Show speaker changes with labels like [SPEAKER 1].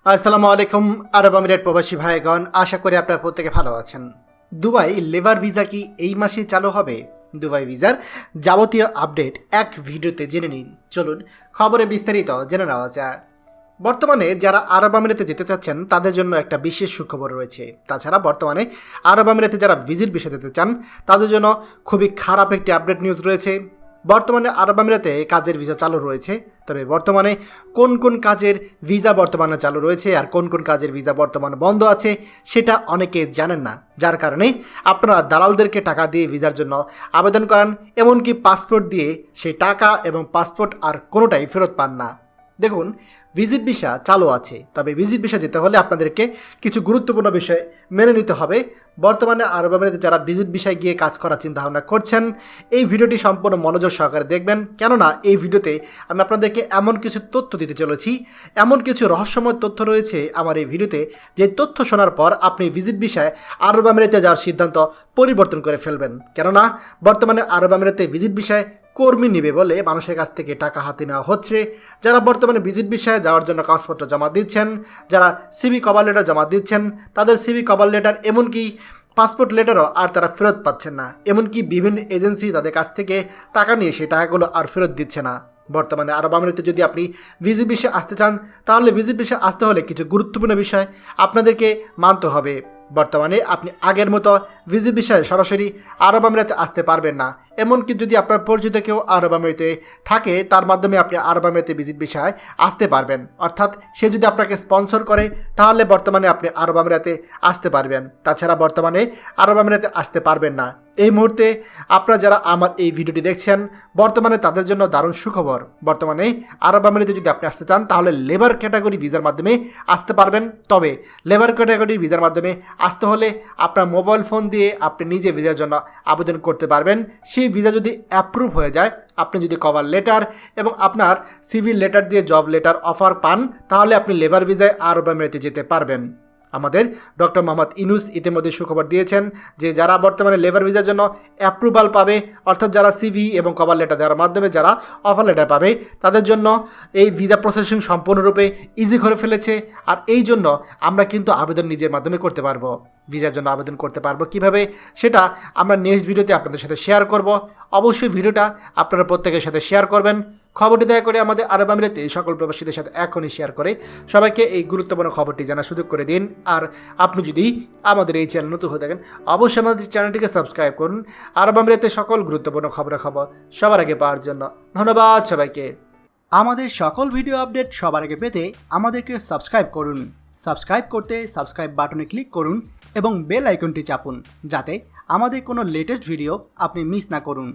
[SPEAKER 1] আসসালামু আলাইকুম আরব আমিরাত প্রবাসী ভাইগণ, আশা করি আপনারা প্রত্যেকে ভালো আছেন। দুবাই লেবার ভিসা কি এই মাসে চালু হবে? দুবাই ভিসার যাবতীয় আপডেট এক ভিডিওতে জেনে নিন। চলুন খবরে বিস্তারিত জেনে নেওয়া যায়। বর্তমানে যারা আরব আমিরাতে যেতে চাচ্ছেন তাদের জন্য একটা বিশেষ সুখবর রয়েছে। তাছাড়া বর্তমানে আরব আমিরাতে যারা ভিজিট ভিসা দিতে চান তাদের জন্য খুবই খারাপ একটি আপডেট নিউজ রয়েছে। বর্তমানে আরব আমিরাতে কাজের ভিসা চালু রয়েছে, তবে বর্তমানে কোন কোন কাজের ভিসা বর্তমানে চালু রয়েছে আর কোন কোন কাজের ভিসা বর্তমানে বন্ধ আছে সেটা অনেকে জানেন না, যার কারণে আপনারা দালালদেরকে টাকা দিয়ে ভিসার জন্য আবেদন করেন, এমনকি পাসপোর্ট দিয়ে সেই টাকা এবং পাসপোর্ট আর কোনোটাই ফেরত পান না। দেখুন, ভিজিট ভিসা চালু আছে, তবে ভিজিট ভিসা যেতে হলে আপনাদেরকে কিছু গুরুত্বপূর্ণ বিষয় মেনে নিতে হবে। বর্তমানে আরব আমিরাতে যারা ভিজিট ভিসায় গিয়ে কাজ করার চিন্তাভাবনা করছেন, এই ভিডিওটি সম্পূর্ণ মনোযোগ সহকারে দেখবেন, কেননা এই ভিডিওতে আমি আপনাদেরকে এমন কিছু তথ্য দিতে চলেছি, এমন কিছু রহস্যময় তথ্য রয়েছে আমার এই ভিডিওতে, যে তথ্য শোনার পর আপনি ভিজিট ভিসায় আরব আমিরাতে যাওয়ার সিদ্ধান্ত পরিবর্তন করে ফেলবেন। কেননা বর্তমানে আরব আমিরাতে ভিজিট ভিসায় কর্মী নেবে বলে মানুষের কাছ থেকে টাকা হাতে নেওয়া হচ্ছে। যারা বর্তমানে ভিজিট ভিসায় যাওয়ার জন্য কাগজপত্র জমা দিচ্ছেন, যারা সিভি কভার লেটার জমা দিচ্ছেন, তাদের সিভি কভার লেটার এমনকি পাসপোর্ট লেটারও আর তারা ফেরত পাচ্ছেন না। এমনকি বিভিন্ন এজেন্সি তাদের কাছ থেকে টাকা নিয়ে সেই টাকাগুলো আর ফেরত দিচ্ছে না। বর্তমানে আরব আমিরাতে যদি আপনি ভিজিট ভিসায় আসতে চান, তাহলে ভিজিট ভিসায় আসতে হলে কিছু গুরুত্বপূর্ণ বিষয় আপনাদেরকে মানতে হবে। বর্তমানে আপনি আগের মতো ভিজিট ভিসায় সরাসরি আরব আমিরাতে আসতে পারবেন না। এমনকি যদি আপনার পরিচিত কেউ আরব আমিরাতে থাকে, তার মাধ্যমে আপনি আরব আমিরাতে ভিজিট ভিসায় আসতে পারবেন। অর্থাৎ সে যদি আপনাকে স্পন্সর করে, তাহলে বর্তমানে আপনি আরব আমিরাতে আসতে পারবেন। তাছাড়া বর্তমানে আরব আমিরাতে আসতে পারবেন না। এই মুহূর্তে আপনারা যারা আমার এই ভিডিওটি দেখছেন, বর্তমানে তাদের জন্য দারুণ সুখবর। বর্তমানে আরব আমিরাতে যদি আপনি আসতে চান, তাহলে লেবার ক্যাটাগরি ভিসার মাধ্যমে আসতে পারবেন। তবে লেবার ক্যাটাগরি ভিসার মাধ্যমে আসতে হলে আপনার মোবাইল ফোন দিয়ে আপনি নিজে ভিসার জন্য আবেদন করতে পারবেন। সেই ভিসা যদি অ্যাপ্রুভ হয়ে যায়, আপনি যদি কভার লেটার এবং আপনার সিভিল লেটার দিয়ে জব লেটার অফার পান, তাহলে আপনি লেবার ভিসায় আরব আমিরাতে যেতে পারবেন। আমাদের ডক্টর মোহাম্মদ ইউনূস ইতিমধ্যে সুখবর দিয়েছেন যে যারা বর্তমানে লেবার ভিসার জন্য অ্যাপ্রুভাল পাবে, অর্থাৎ যারা সিভি এবং কভার লেটার দেওয়ার মাধ্যমে যারা অফার লেটার পাবে, তাদের জন্য এই ভিসা প্রসেসিং সম্পূর্ণরূপে ইজি করে ফেলেছে। আর এই জন্য আমরা কিন্তু আবেদন নিজের মাধ্যমে করতে পারবো। ভিসার জন্য আবেদন করতে পারবো কিভাবে, সেটা আমরা নেক্সট ভিডিওতে আপনাদের সাথে শেয়ার করব। অবশ্যই ভিডিওটা আপনারা প্রত্যেকের সাথে শেয়ার করবেন। খবরটি দয়া করে আমাদের আরব আমিরাতে সকল প্রবাসীদের সাথে এখনই শেয়ার করে সবাইকে এই গুরুত্বপূর্ণ খবরটি জানার সুযোগ করে দিন। আর আপনি যদি আমাদের এই চ্যানেল নতুন হয়ে থাকেন, অবশ্যই আমাদের চ্যানেলটিকে সাবস্ক্রাইব করুন আরব আমিরাতে সকল গুরুত্বপূর্ণ খবর সবার আগে পাওয়ার জন্য। ধন্যবাদ সবাইকে।
[SPEAKER 2] আমাদের সকল ভিডিও আপডেট সবার আগে পেতে আমাদেরকে সাবস্ক্রাইব করুন। সাবস্ক্রাইব করতে সাবস্ক্রাইব বাটনে ক্লিক করুন এবং বেল আইকনটি চাপুন, যাতে আমাদের কোনো লেটেস্ট ভিডিও আপনি মিস না করুন।